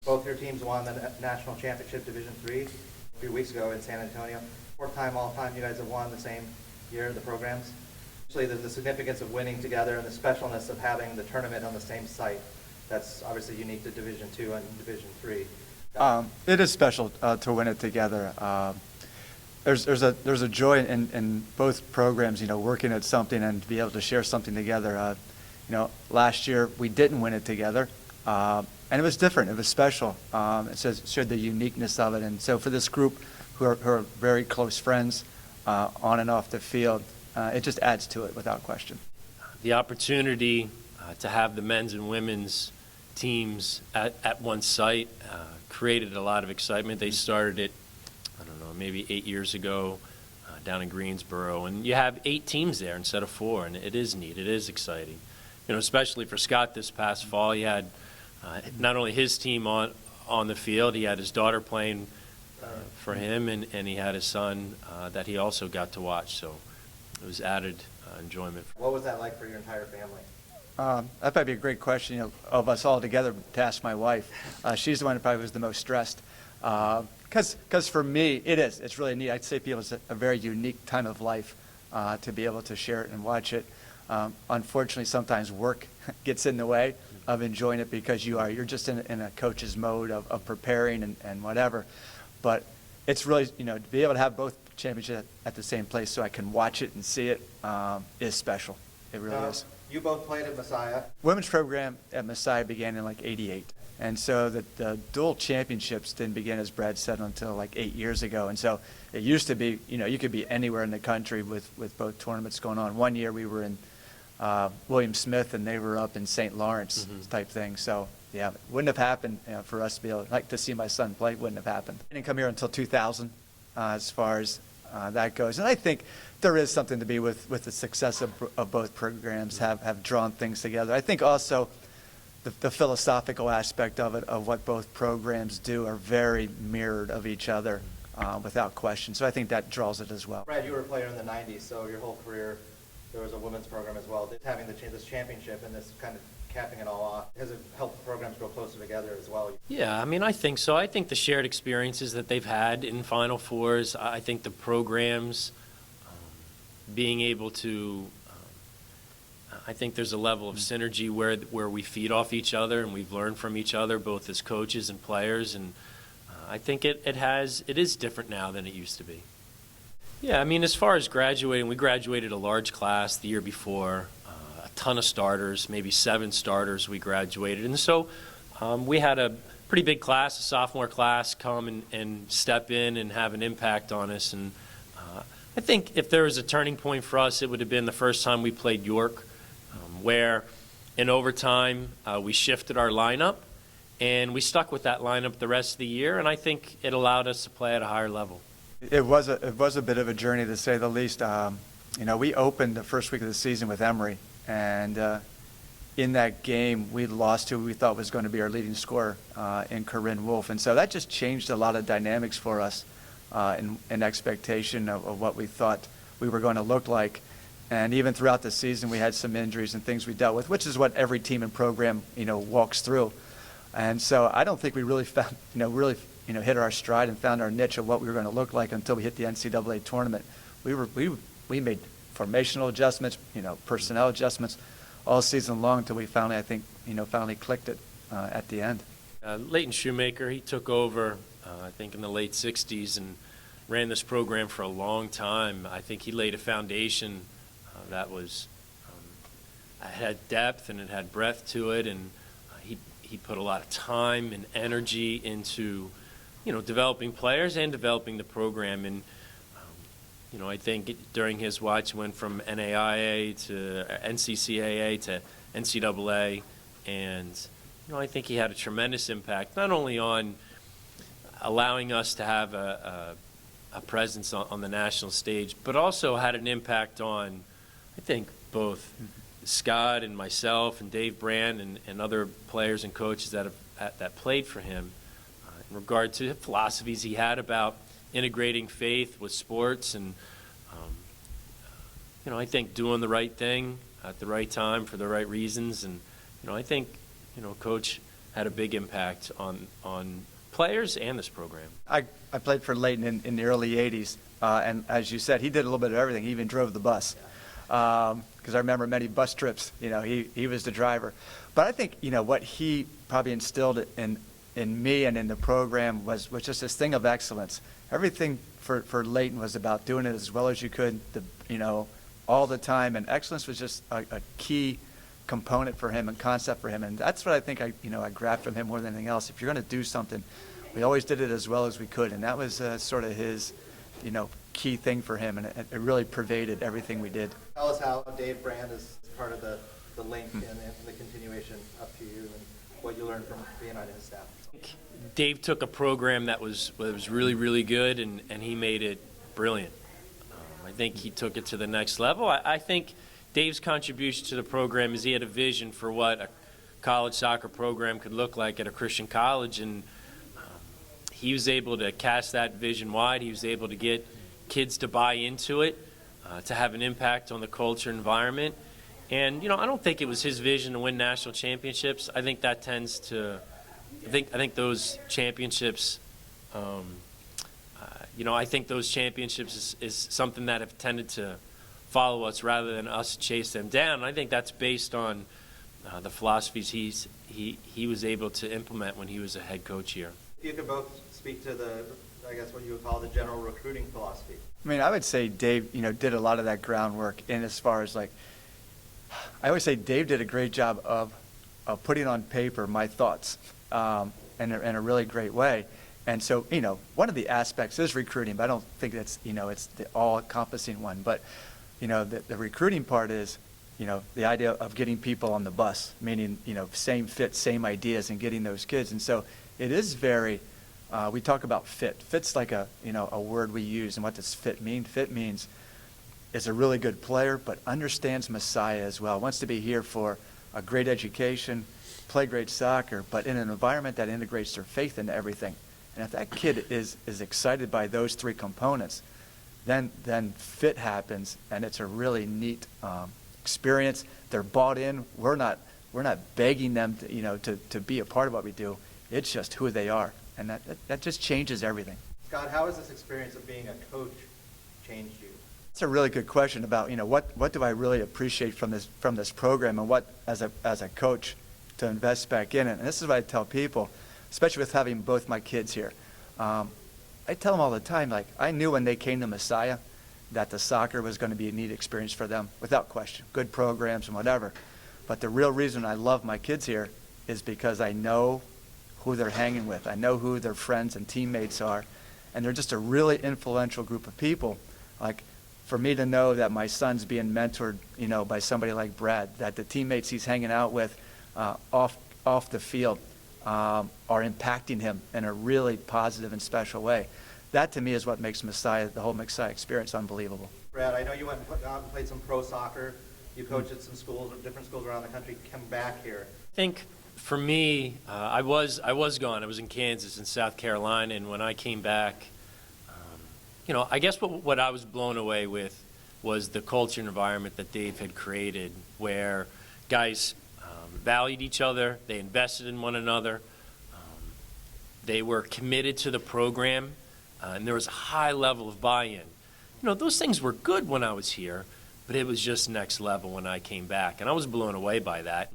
Both your teams won the national championship Division III a few weeks ago in San Antonio. Fourth time all time you guys have won the same year, the programs. Actually, there's the significance of winning together and the specialness of having the tournament on the same site. That's obviously unique to Division II and Division III. It is special to win it together. There's a joy in both programs, working at something and to be able to share something together. Last year we didn't win it together, and it was different. It was special. It showed the uniqueness of it, and so for this group who are very close friends on and off the field, it just adds to it without question. The opportunity to have the men's and women's teams at one site created a lot of excitement. They started it, I don't know, maybe 8 years ago down in Greensboro, and you have 8 teams there instead of 4, and it is neat. It is exciting. Especially for Scott this past fall, he had not only his team on the field, he had his daughter playing for him, and he had his son that he also got to watch. So it was added enjoyment. What was that like for your entire family? That might be a great question, of us all together to ask my wife. She's the one who probably was the most stressed. Because for me, it's really neat. I'd say people, it's a very unique time of life to be able to share it and watch it. Unfortunately, sometimes work gets in the way of enjoying it because you're just in a coach's mode of preparing and whatever. But it's really, to be able to have both championships at the same place so I can watch it and see it is special. It really is. You both played at Messiah. Women's program at Messiah began in like '88. And so the dual championships didn't begin, as Brad said, until like 8 years ago. And so it used to be, you could be anywhere in the country with both tournaments going on. One year we were in William Smith and they were up in St. Lawrence type thing. So yeah, it wouldn't have happened for us to be able to see my son play. Wouldn't have happened. I didn't come here until 2000 as far as that goes. And I think there is something to be with the success of both programs have drawn things together. I think also the philosophical aspect of it, of what both programs do, are very mirrored of each other without question. So I think that draws it as well. Brad, you were a player in the 90s, so your whole career there was a women's program as well. Having this championship and this kind of capping it all off, has it helped programs grow closer together as well? Yeah, I think so. I think the shared experiences that they've had in Final Fours, I think the programs being able to, I think there's a level of synergy where we feed off each other and we've learned from each other, both as coaches and players, and I think it is different now than it used to be. Yeah, as far as graduating, we graduated a large class the year before, a ton of starters, maybe 7 starters we graduated, and so we had a pretty big class, a sophomore class, come and step in and have an impact on us, and I think if there was a turning point for us, it would have been the first time we played York, where in overtime we shifted our lineup and we stuck with that lineup the rest of the year, and I think it allowed us to play at a higher level. It was a bit of a journey, to say the least. We opened the first week of the season with Emory, and in that game we lost who we thought was going to be our leading scorer in Corinne Wolf, and so that just changed a lot of dynamics for us in expectation of what we thought we were going to look like. And even throughout the season, we had some injuries and things we dealt with, which is what every team and program, walks through. And so I don't think we really found, hit our stride and found our niche of what we were going to look like until we hit the NCAA tournament. We made formational adjustments, personnel adjustments all season long until we finally, I think, finally clicked it at the end. Leighton Shoemaker, he took over, I think, in the late 60s and ran this program for a long time. I think he laid a foundation that was it had depth and it had breadth to it, and he put a lot of time and energy into developing players and developing the program. And I think during his watch went from NAIA to NCCAA to NCAA, and I think he had a tremendous impact not only on allowing us to have a presence on the national stage, but also had an impact on, I think, both Scott and myself and Dave Brand and other players and coaches that played for him in regard to philosophies he had about integrating faith with sports and, I think doing the right thing at the right time for the right reasons. And, I think, Coach had a big impact on players and this program. I played for Layton in the early 80s, and as you said, he did a little bit of everything. He even drove the bus. Because I remember many bus trips, he was the driver. But I think, what he probably instilled in me and in the program was just this thing of excellence. Everything for Layton was about doing it as well as you could, all the time. And excellence was just a key component for him and concept for him. And that's what I think I grabbed from him more than anything else. If you're going to do something, we always did it as well as we could. And that was sort of his, key thing for him. And it really pervaded everything we did. Tell us how Dave Brand is part of the link and the continuation up to you and what you learned from being on his staff. Dave took a program that was really, really good, and he made it brilliant. I think he took it to the next level. I think Dave's contribution to the program is he had a vision for what a college soccer program could look like at a Christian college, and he was able to cast that vision wide. He was able to get kids to buy into it, to have an impact on the culture environment. And, I don't think it was his vision to win national championships. I think that tends to, I think those championships, I think those championships is something that have tended to follow us rather than us chase them down. And I think that's based on the philosophies he was able to implement when he was a head coach here. If you could both speak to what you would call the general recruiting philosophy. I mean, I would say Dave, did a lot of that groundwork in as far as I always say Dave did a great job of putting on paper my thoughts in a really great way. And so, one of the aspects is recruiting, but I don't think that's, it's the all-encompassing one. But, the recruiting part is, the idea of getting people on the bus, meaning, same fit, same ideas, and getting those kids. And so it is very, we talk about fit. Fit's like a word we use. And what does fit mean? Fit means is a really good player, but understands Messiah as well, wants to be here for a great education, play great soccer, but in an environment that integrates their faith into everything. And if that kid is excited by those three components, then fit happens, and it's a really neat experience. They're bought in. We're not begging them to be a part of what we do. It's just who they are, and that just changes everything. Scott, how has this experience of being a coach changed you? That's a really good question about what do I really appreciate from this program, and what as a coach to invest back in it. And this is what I tell people, especially with having both my kids here. I tell them all the time, I knew when they came to Messiah that the soccer was going to be a neat experience for them, without question. Good programs and whatever. But the real reason I love my kids here is because I know who they're hanging with. I know who their friends and teammates are. And they're just a really influential group of people. For me to know that my son's being mentored, by somebody like Brad, that the teammates he's hanging out with off the field are impacting him in a really positive and special way. That, to me, is what makes Messiah, the whole Messiah experience, unbelievable. Brad, I know you went out and played some pro soccer. You coached at some schools, different schools around the country. Come back here. I think for me, I was gone. I was in Kansas and South Carolina, and when I came back, I guess what I was blown away with was the culture and environment that Dave had created, where guys valued each other, they invested in one another, they were committed to the program, and there was a high level of buy-in. Those things were good when I was here, but it was just next level when I came back, and I was blown away by that.